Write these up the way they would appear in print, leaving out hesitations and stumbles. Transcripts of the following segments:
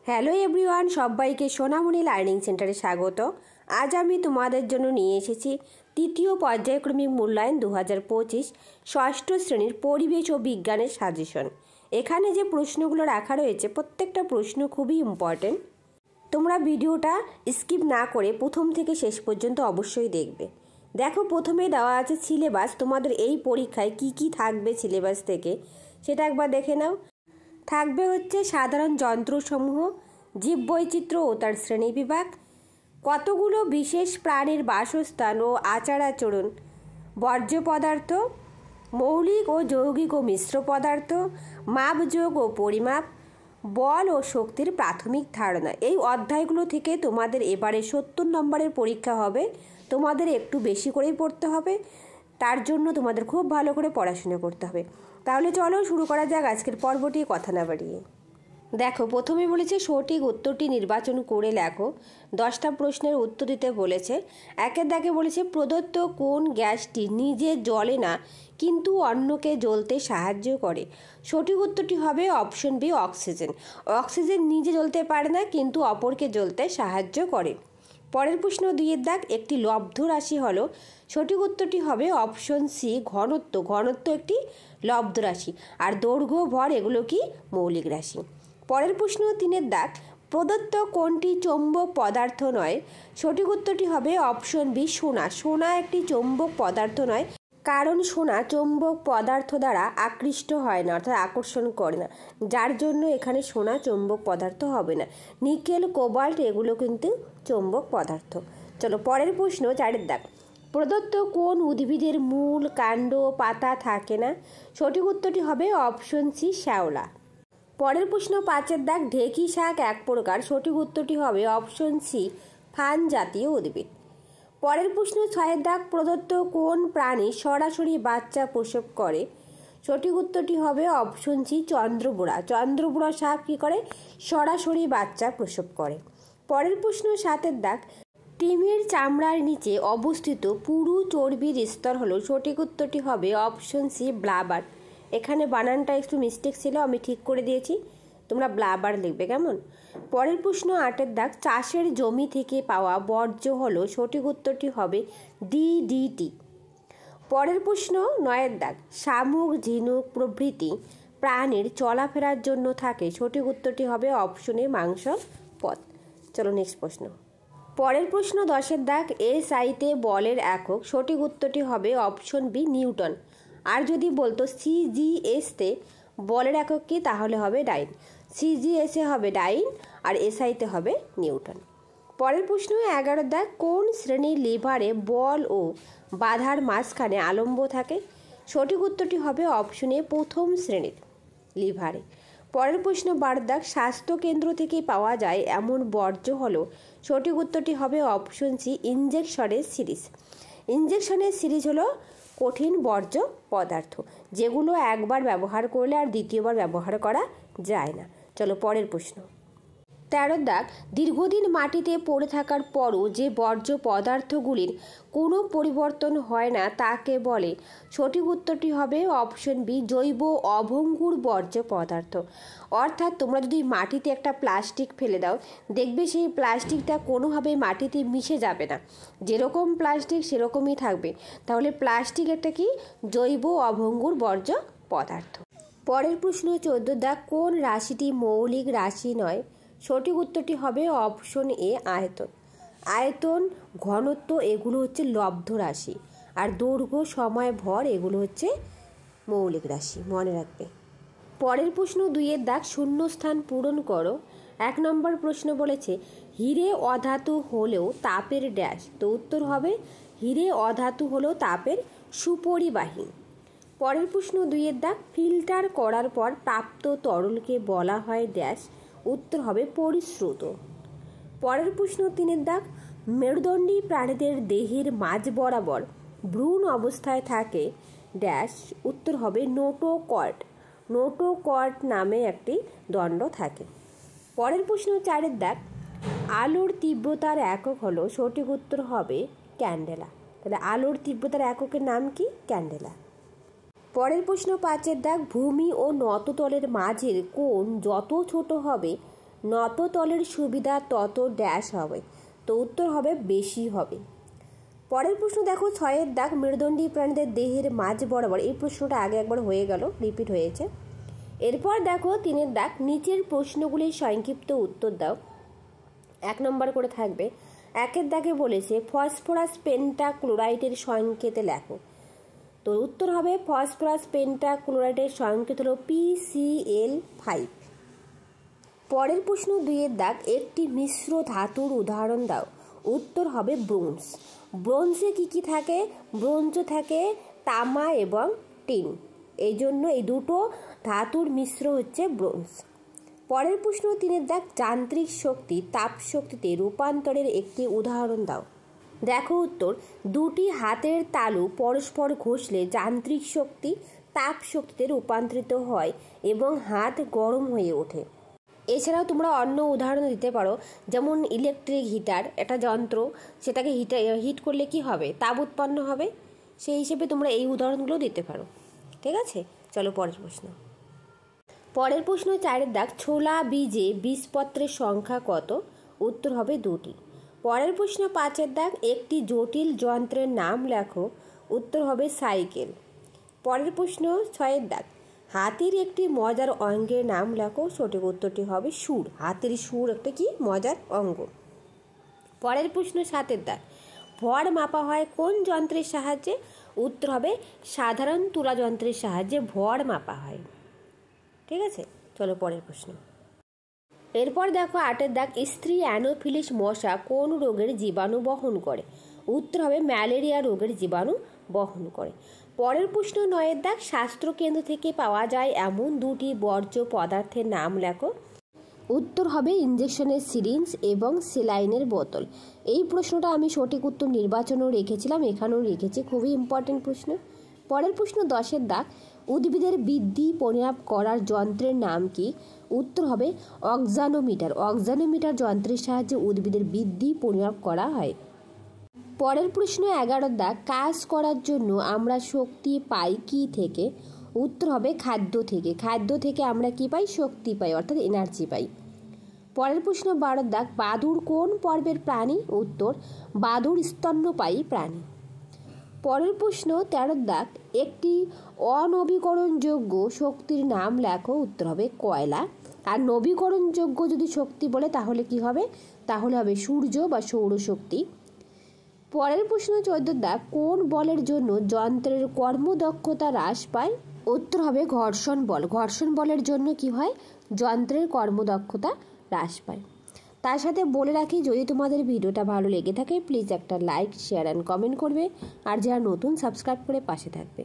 Hello everyone, সবাইকে সোনামণি learning সেন্টারে স্বাগত। আজ আমি তোমাদের জন্য নিয়ে এসেছি তৃতীয় পর্যায়ক্রমিক মূল্যায়ন 2025 ষষ্ঠ শ্রেণীর পরিবেশ ও বিজ্ঞানের সাজেশন। এখানে যে প্রশ্নগুলো রাখা রয়েছে প্রত্যেকটা প্রশ্ন খুবই ইম্পর্টেন্ট। তোমরা ভিডিওটা স্কিপ না করে প্রথম থেকে শেষ পর্যন্ত অবশ্যই দেখবে। দেখো, প্রথমেই দেওয়া আছে সিলেবাস। তোমাদের এই পরীক্ষায় কি কি থাকবে সিলেবাস থেকে সেটা একবার দেখে নাও। থাকবে হচ্ছে সাধারণ যন্ত্রসমূহ, জীববৈচিত্র্য ও তার শ্রেণীবিভাগ, কতগুলো বিশেষ প্রাণীর বাসস্থান ও আচার আচরণ, বর্জ্য পদার্থ, মৌলিক ও যৌগিক ও মিশ্র পদার্থ, মাপযোগ ও পরিমাপ, বল ও শক্তির প্রাথমিক ধারণা। এই অধ্যায়গুলো থেকে তোমাদের এবারে 70 নম্বরের পরীক্ষা হবে। তোমাদের একটু বেশি করেই পড়তে হবে, তার জন্য তোমাদের খুব ভালো করে পড়াশোনা করতে হবে। তাহলে চলো শুরু করা যাক আজকের পর্বটি, কথা না বাড়িয়ে। দেখো, প্রথমে বলেছে সঠিক উত্তরটি নির্বাচন করে লেখো। 10টা প্রশ্নের উত্তর দিতে বলেছে। একের দাগে বলেছে প্রদত্ত কোন গ্যাসটি নিজে জ্বলে না কিন্তু অন্যকে জ্বলতে সাহায্য করে। সঠিক উত্তরটি হবে অপশন বি, অক্সিজেন। অক্সিজেন নিজে জ্বলতে পারে না কিন্তু অপরকে জ্বলতে সাহায্য করে। পরের প্রশ্ন 2-এর দাগ, একটি লব্ধ রাশি হলো। সঠিক উত্তরটি হবে অপশন সি, ঘনত্ব। ঘনত্ব একটি লব্ধ রাশি, আর দৈর্ঘ্য, ভর এগুলো কি মৌলিক রাশি। পরের প্রশ্ন 3-এর দাগ, প্রদত্ত কোনটি চৌম্বক পদার্থ নয়। সঠিক উত্তরটি হবে অপশন বি, সোনা। সোনা একটি চৌম্বক পদার্থ নয়, কারণ সোনা চৌম্বক পদার্থ দ্বারা আকৃষ্ট হয় না, অর্থাৎ আকর্ষণ করে না, যার জন্য এখানে সোনা চৌম্বক পদার্থ হবে না। নিকেল, কোবাল্ট এগুলো কিন্তু চৌম্বক পদার্থ। চলো পরের প্রশ্ন 4-এর দাগ, প্রদত্ত কোন উদ্ভিদের মূল, কাণ্ড, পাতা থাকে না। সঠিক উত্তরটি হবে অপশন সি, শ্যাওলা। পরের প্রশ্ন 5-এর দাগ, ঢেঁকি শাক এক প্রকার। সঠিক উত্তরটি হবে অপশন সি, ফান জাতীয় উদ্ভিদ। পরের প্রশ্ন 6-এর দাগ, প্রদত্ত কোন প্রাণী সরাসরি বাচ্চা প্রসব করে। সঠিক উত্তরটি হবে অপশন সি, চন্দ্রবোড়া। চন্দ্রবোড়া সাপ কী করে? সরাসরি বাচ্চা প্রসব করে। পরের প্রশ্ন 7-এর দাগ, তিমির চামড়ার নিচে অবস্থিত পুরু চর্বির স্তর হলো। সঠিক উত্তরটি হবে অপশন সি, ব্লাবার। এখানে বানানটা একটু মিস্টেক ছিল, আমি ঠিক করে দিয়েছি, তোমরা ব্লাবার লিখবে, কেমন? পরের প্রশ্ন 8-এর দাগ, চাষের জমি থেকে পাওয়া বর্জ্য হলো। সঠিক উত্তরটি হবে ডিডিটি। পরের প্রশ্ন 9-এর দাগ, শামুক, ঝিনুক প্রভৃতি প্রাণীর চলাফেরার জন্য থাকে। সঠিক উত্তরটি হবে অপশনে মাংস পথ। চলো নেক্সট প্রশ্ন। পরের প্রশ্ন 10-এর দাগ, এসআইতে বলের একক। সঠিক উত্তরটি হবে অপশন বি, নিউটন। আর যদি বলতো সিজিএসতে বলের একক কি, তাহলে হবে ডাইন। সিজিএসে হবে ডাইন আর এসআইতে হবে নিউটন। পরের প্রশ্ন 11-এর দাগ, কোন শ্রেণীর লিভারে বল ও বাধার মাঝখানে আলম্ব থাকে। সঠিক উত্তরটি হবে অপশনে প্রথম শ্রেণীর লিভারে। পরের প্রশ্ন 12-এর দাগ, স্বাস্থ্যকেন্দ্র থেকে পাওয়া যায় এমন বর্জ্য হলো। সঠিক উত্তরটি হবে অপশন সি, ইনজেকশনের সিরিজ। ইনজেকশনের সিরিজ হলো কঠিন বর্জ্য পদার্থ, যেগুলো একবার ব্যবহার করলে আর দ্বিতীয়বার ব্যবহার করা যায় না। চলো পরের প্রশ্ন 13-এর দাগ, দীর্ঘদিন মাটিতে পড়ে থাকার পরও যে বর্জ্য পদার্থগুলির কোনো পরিবর্তন হয় না তাকে বলে। সঠিক উত্তরটি হবে অপশন বি, জৈব অভঙ্গুর বর্জ্য পদার্থ। অর্থাৎ তোমরা যদি মাটিতে একটা প্লাস্টিক ফেলে দাও, দেখবে সেই প্লাস্টিকটা কোনোভাবে মাটিতে মিশে যাবে না, যেরকম প্লাস্টিক সেরকমই থাকবে। তাহলে প্লাস্টিক একটা কি? জৈব অভঙ্গুর বর্জ্য পদার্থ। পরের প্রশ্ন 14-এর দাগ, কোন রাশিটি মৌলিক রাশি নয়। সঠিক উত্তরটি হবে অপশন এ, আয়তন। আয়তন, ঘনত্ব এগুলো হচ্ছে লব্ধ রাশি, আর দৈর্ঘ্য, সময়, ভর এগুলো হচ্ছে মৌলিক রাশি, মনে রাখবে। পরের প্রশ্ন 2-এর দাগ, শূন্যস্থান পূরণ করো। 1 নম্বর প্রশ্ন বলেছে হিরে অধাতু হলেও তাপের ড্যাশ। তো উত্তর হবে হিরে অধাতু হলেও তাপের সুপরিবাহী। পরের প্রশ্ন 2-এর দাগ, ফিল্টার করার পর প্রাপ্ত তরলকে বলা হয় ড্যাশ। উত্তর হবে পরিশ্রুত। পরের প্রশ্ন 3-এর দাগ, মেরুদণ্ডী প্রাণীদের দেহের মাঝ বরাবর ভ্রূণ অবস্থায় থাকে ড্যাশ। উত্তর হবে নোটোকর্ড। নোটোকর্ড নামে একটি দণ্ড থাকে। পরের প্রশ্ন 4-এর দাগ, আলোর তীব্রতার একক হলো। সঠিক উত্তর হবে ক্যান্ডেলা। তাহলে আলোর তীব্রতার এককের নাম কি? ক্যান্ডেলা। পরের প্রশ্ন 5-এর দাগ, ভূমি ও নততলের মাঝের কোণ যত ছোট হবে নত তলের সুবিধা তত ড্যাশ হবে, তো উত্তর হবে বেশি হবে। পরের প্রশ্ন দেখো 6 দাগ, মেরুদণ্ডী প্রাণীদের দেহের মাঝ বরাবর, এই প্রশ্নটা আগে একবার হয়ে গেল, রিপিট হয়েছে। এরপর দেখো 3 দাগ, নিচের প্রশ্নগুলির সংক্ষিপ্ত উত্তর দাও। 1 নম্বর করে থাকবে। 1 দাগে বলেছে ফসফরাস পেন্টাক্লোরাইডের সংকেতে লেখো, তো উত্তর হবে ফসফরাস পেন্টাক্লোরাইডের সংকেত হলো PCl5। পরের প্রশ্ন 2 দাগ, একটি মিশ্র ধাতুর উদাহরণ দাও, উত্তর হবে ব্রোঞ্জ। ব্রোঞ্জে কি থাকে? ব্রোঞ্জে থাকে তামা এবং টিন, এই জন্য এই দুটো ধাতুর মিশ্র হচ্ছে ব্রোঞ্জ। পরের প্রশ্ন 3 দাগ, যান্ত্রিক শক্তি তাপ শক্তিতে রূপান্তরের একটি উদাহরণ দাও। দেখো উত্তর, দুটি হাতের তালু পরস্পর ঘষলে যান্ত্রিক শক্তি তাপ শক্তিতে রূপান্তরিত হয় এবং হাত গরম হয়ে ওঠে। এছাড়াও তোমরা অন্য উদাহরণ দিতে পারো, যেমন ইলেকট্রিক হিটার, একটা যন্ত্র, সেটাকে হিট করলে কি হবে? তাপ উৎপন্ন হবে। সেই হিসেবে তোমরা এই উদাহরণগুলো দিতে পারো। ঠিক আছে, চলো পরের প্রশ্ন। পরের প্রশ্ন 4 দাগ, ছোলা বীজে বীজপত্রের সংখ্যা কত? উত্তর হবে 2টি। পরের প্রশ্ন 5 দাগ, একটি জটিল যন্ত্রের নাম লেখো, উত্তর হবে সাইকেল। পরের প্রশ্ন 6 দাগ, হাতির একটি মজার অঙ্গের নাম লেখো, সঠিক উত্তরটি হবে সুর। হাতির সুর একটা কি মজার অঙ্গ। পরের প্রশ্ন 7 দাগ, ভর মাপা হয় কোন যন্ত্রের সাহায্যে? উত্তর হবে সাধারণ তুলা যন্ত্রের সাহায্যে ভর মাপা হয়। ঠিক আছে, চলো পরের প্রশ্ন। এরপর দেখো 8 দাগ, স্ত্রী অ্যানোফিলিস মশা কোন রোগের জীবাণু বহন করে? উত্তর হবে ম্যালেরিয়া রোগের জীবাণু বহন করে। পরের প্রশ্ন 9 দাগ, স্বাস্থ্যকেন্দ্র থেকে পাওয়া যায় এমন 2টি বর্জ্য পদার্থের নাম লেখো। উত্তর হবে ইঞ্জেকশনের সিরিঞ্জ এবং সেলাইনের বোতল। এই প্রশ্নটা আমি সঠিক উত্তর নির্বাচনেও রেখেছিলাম, এখানেও রেখেছি, খুবই ইম্পর্টেন্ট প্রশ্ন। পরের প্রশ্ন 10 দাগ, উদ্ভিদের বৃদ্ধি পরিমাপ করার যন্ত্রের নাম কি? উত্তর হবে অক্সানোমিটার। অক্সানোমিটার যন্ত্রের সাহায্যে উদ্ভিদের বৃদ্ধি পরিমাপ করা হয়। পরের প্রশ্ন 11 দাগ, কাজ করার জন্য আমরা শক্তি পাই কি থেকে? উত্তর হবে খাদ্য থেকে। খাদ্য থেকে আমরা কি পাই? শক্তি পাই, অর্থাৎ এনার্জি পাই। পরের প্রশ্ন 12 দাগ, বাদুড় কোন পর্বের প্রাণী? উত্তর বাদুড় স্তন্যপায়ী প্রাণী। পরের প্রশ্ন 13 দাগ, একটি অনবীকরণযোগ্য শক্তির নাম লেখো। উত্তর হবে কয়লা। আর নবীকরণযোগ্য যদি শক্তি বলে তাহলে কি হবে? তাহলে হবে সূর্য বা সৌরশক্তি। পরের প্রশ্ন 14 দাগ, কোন বলের জন্য যন্ত্রের কর্মদক্ষতা হ্রাস পায়? উত্তর হবে ঘর্ষণ বল। ঘর্ষণ বলের জন্য কি হয়? যন্ত্রের কর্মদক্ষতা হ্রাস পায়। তার সাথে বলে রাখি, যদি তোমাদের ভিডিওটা ভালো লেগে থাকে প্লিজ একটা লাইক, শেয়ার অ্যান্ড কমেন্ট করবে, আর যারা নতুন সাবস্ক্রাইব করে পাশে থাকবে।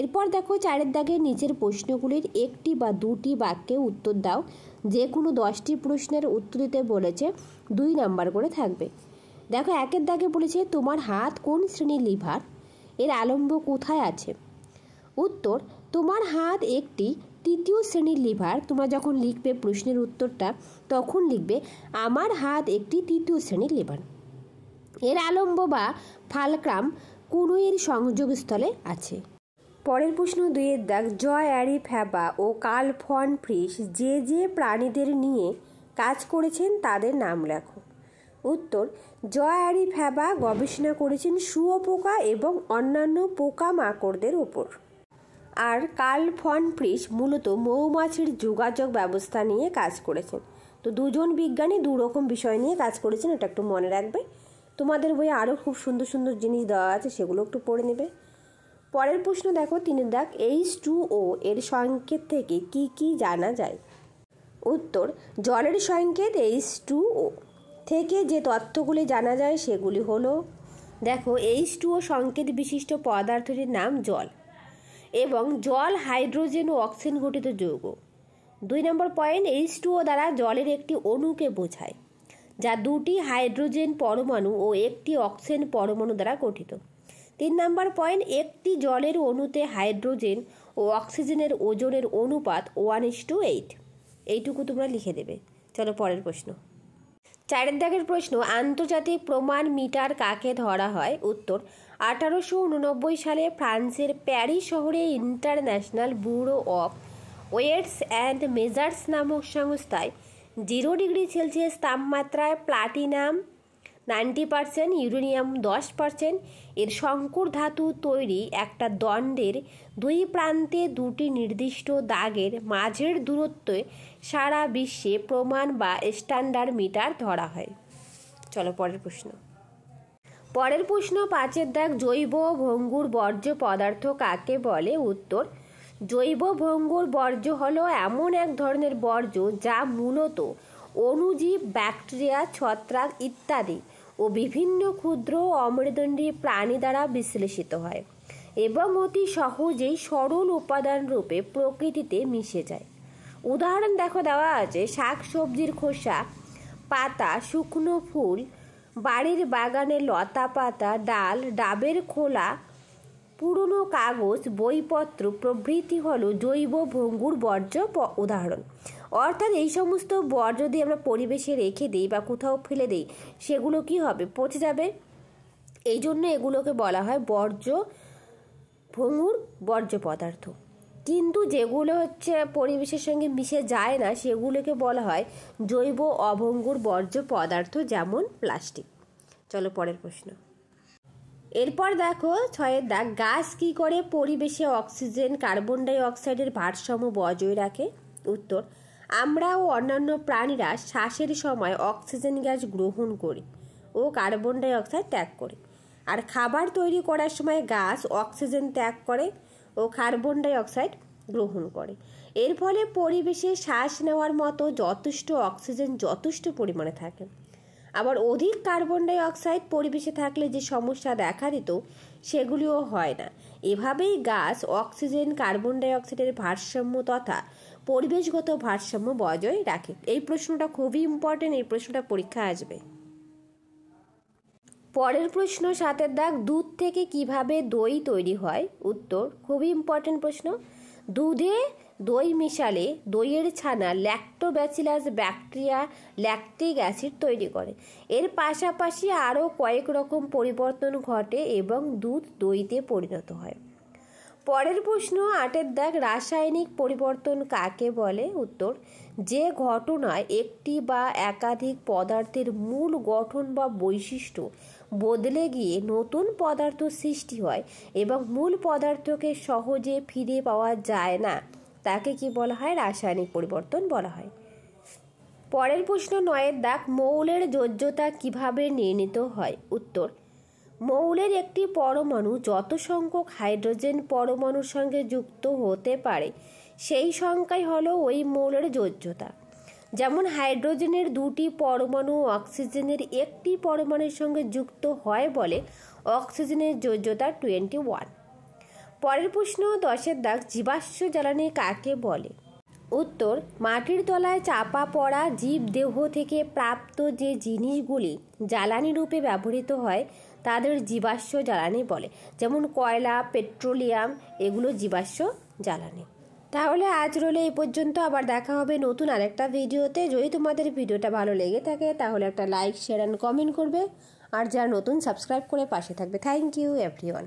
এরপর দেখো 4 দাগের নিচের প্রশ্নগুলির একটি বা 2টি বাক্যে উত্তর দাও। যে কোনো 10টি প্রশ্নের উত্তর দিতে বলেছে, 2 নাম্বার করে থাকবে। দেখো 1 দাগে বলেছে তোমার হাত কোন শ্রেণীর লিভার? এর আলম্ব কোথায় আছে? উত্তর তোমার হাত একটি 3য় শ্রেণীর লিভার। তোমরা যখন লিখবে প্রশ্নের উত্তরটা তখন লিখবে আমার হাত একটি 3য় শ্রেণীর লিভার। এর আলম্ব বা ফালক্রাম কনুইয়ের সংযোগস্থলে আছে। পরের প্রশ্ন 2 দাগ, জয় অ্যারি ফ্যাবা ও কার্ল ফন ফ্রিস যে প্রাণীদের নিয়ে কাজ করেছেন তাদের নাম লেখো। উত্তর জয় অ্যারি ফ্যাবা গবেষণা করেছেন শুঁয়োপোকা এবং অন্যান্য পোকামাকড়দের উপর। আর কার্ল ফন ফ্রিস মূলত মৌমাছির যোগাযোগ ব্যবস্থা নিয়ে কাজ করেছেন। তো দুজন বিজ্ঞানী 2 রকম বিষয় নিয়ে কাজ করেছেন, এটা একটু মনে রাখবে। তোমাদের বইয়ে আরও খুব সুন্দর সুন্দর জিনিস দেওয়া আছে, সেগুলো একটু পড়ে নেবে। পরের প্রশ্ন দেখো 3 দাগ, H2O এর সংকেত থেকে কি জানা যায়? উত্তর জলের সংকেত H2O থেকে যে তথ্যগুলি জানা যায় সেগুলি হলো, দেখো H2O সংকেত বিশিষ্ট পদার্থটির নাম জল, এবং জল হাইড্রোজেন ও অক্সিজেন গঠিত যৌগ। 2 নম্বর পয়েন্ট, H2O দ্বারা জলের একটি অণুকে বোঝায় যা 2টি হাইড্রোজেন পরমাণু ও একটি অক্সিজেন পরমাণু দ্বারা গঠিত। 3 নম্বর পয়েন্ট, একটি জলের অণুতে হাইড্রোজেন ও অক্সিজেনের ওজনের অনুপাত 1:8। এইটুকু তোমরা লিখে দেবে। চলো পরের প্রশ্ন। 4 দাগের প্রশ্ন, আন্তর্জাতিক প্রমাণ মিটার কাকে ধরা হয়? উত্তর 1889 সালে ফ্রান্সের প্যারিস শহরে International Bureau of Weights and Measures নামক সংস্থায় 0 ডিগ্রি সেলসিয়াস তাপমাত্রায় প্লাটিনাম 90%, ইউরেনিয়াম 10%, এর সংকর ধাতু তৈরি একটা দণ্ডের দুই প্রান্তে দুটি নির্দিষ্ট দাগের মাঝের দূরত্বে সারা বিশ্বে প্রমাণ বা স্ট্যান্ডার্ড মিটার ধরা হয়। চলো পরের প্রশ্ন। 5-এর দাগ, জৈব ভঙ্গুর বর্জ্য পদার্থ কাকে বলে? উত্তর, জৈব ভঙ্গুর বর্জ্য হলো এমন এক ধরনের বর্জ্য যা মূলত অণুজীব, ব্যাকটেরিয়া, ছত্রাক ইত্যাদি ও বিভিন্ন ক্ষুদ্র অমেরুদণ্ডী প্রাণী দ্বারা বিশ্লেষিত হয় এবং অতি সহজেই সরল উপাদান রূপে প্রকৃতিতে মিশে যায়। উদাহরণ দেখো দেওয়া আছে, শাক সবজির খোসা, পাতা, শুকনো ফুল, বাড়ির বাগানের লতা পাতা, ডাল, ডাবের খোলা, পুরনো কাগজ, বইপত্র প্রভৃতি হলো জৈব ভঙ্গুর বর্জ্য উদাহরণ। অর্থাৎ এই সমস্ত বর্জ্য যদি আমরা পরিবেশে রেখে দিই বা কোথাও ফেলে দিই, সেগুলো কি হবে? পচে যাবে। এই জন্য এগুলোকে বলা হয় বর্জ্য ভঙ্গুর বর্জ্য পদার্থ। কিন্তু যেগুলো পরিবেশের সঙ্গে মিশে যায় না, সেগুলোকে বলা হয় জৈব অভঙ্গুর বর্জ্য পদার্থ, যেমন প্লাস্টিক। চলো পরের প্রশ্ন। এরপর দেখো 6-এর দাগ, গাছ কি করে পরিবেশে অক্সিজেন, কার্বন ডাই অক্সাইডের ভারসাম্য বজায় রাখে? উত্তর, আমরা ও অন্যান্য প্রাণীরা শ্বাসের সময় অক্সিজেন গ্যাস গ্রহণ করি ও কার্বন ডাই অক্সাইড ত্যাগ করি, আর খাবার তৈরি করার সময় গাছ অক্সিজেন ত্যাগ করে ও কার্বন ডাই অক্সাইড গ্রহণ করে। এর ফলে পরিবেশে শ্বাস নেওয়ার মতো যথেষ্ট অক্সিজেন যথেষ্ট পরিমাণে থাকে। আবার অধিক কার্বন ডাই অক্সাইড পরিবেশে থাকলে যে সমস্যা দেখা দিত, সেগুলিও হয় না। এভাবেই গাছ অক্সিজেন, কার্বন ডাই অক্সাইডের ভারসাম্য তথা পরিবেশগত ভারসাম্য বজায় রাখে। এই প্রশ্নটা খুবই ইম্পর্টেন্ট, এই প্রশ্নটা পরীক্ষা আসবে। পরের প্রশ্ন 7-এর দাগ, দুধ থেকে কিভাবে দই তৈরি হয়? উত্তর, খুবই ইম্পর্টেন্ট প্রশ্ন। দুধে দই মিশালে দইয়ের ছানা ল্যাক্টোব্যাসিলাস ব্যাকটেরিয়া ল্যাকটিক অ্যাসিড তৈরি করে। এর পাশাপাশি আরও কয়েক রকম পরিবর্তন ঘটে এবং দুধ দইতে পরিণত হয়। পরের প্রশ্ন 8-এর দাগ, রাসায়নিক পরিবর্তন কাকে বলে? উত্তর, যে ঘটনায় একটি বা একাধিক পদার্থের মূল গঠন বা বৈশিষ্ট্য বদলে গিয়ে নতুন পদার্থ সৃষ্টি হয় এবং মূল পদার্থকে সহজে ফিরে পাওয়া যায় না, তাকে কি বলা হয়? রাসায়নিক পরিবর্তন বলা হয়। পরের প্রশ্ন 9-এর দাগ, মৌলের যোজ্যতা কিভাবে নির্ণীত হয়? উত্তর, মৌলের একটি পরমাণু যত সংখ্যক হাইড্রোজেন পরমাণুর সঙ্গে যুক্ত হতে পারে সেই সংখ্যাই হলো ওই মৌলের যোজ্যতা। যেমন হাইড্রোজেনের 2টি পরমাণু অক্সিজেনের একটি পরমাণুর সঙ্গে যুক্ত হয় বলে অক্সিজেনের যোজ্যতা 21। পরের প্রশ্ন 10-এর দাগ, জীবাশ্ম জ্বালানি কাকে বলে? উত্তর, মাটির তলায় চাপা পড়া জীবদেহ থেকে প্রাপ্ত যে জিনিসগুলি জ্বালানি রূপে ব্যবহৃত হয় তাদের জীবাশ্ম জ্বালানি বলে। যেমন কয়লা, পেট্রোলিয়াম, এগুলো জীবাশ্ম জ্বালানি। তাহলে আজ রইল এই পর্যন্ত। আবার দেখা হবে নতুন আরেকটা ভিডিওতে। যদি তোমাদের ভিডিওটা ভালো লেগে থাকে তাহলে একটা লাইক, শেয়ার অ্যান্ড কমেন্ট করবে, আর যারা নতুন সাবস্ক্রাইব করে পাশে থাকবে। Thank you everyone.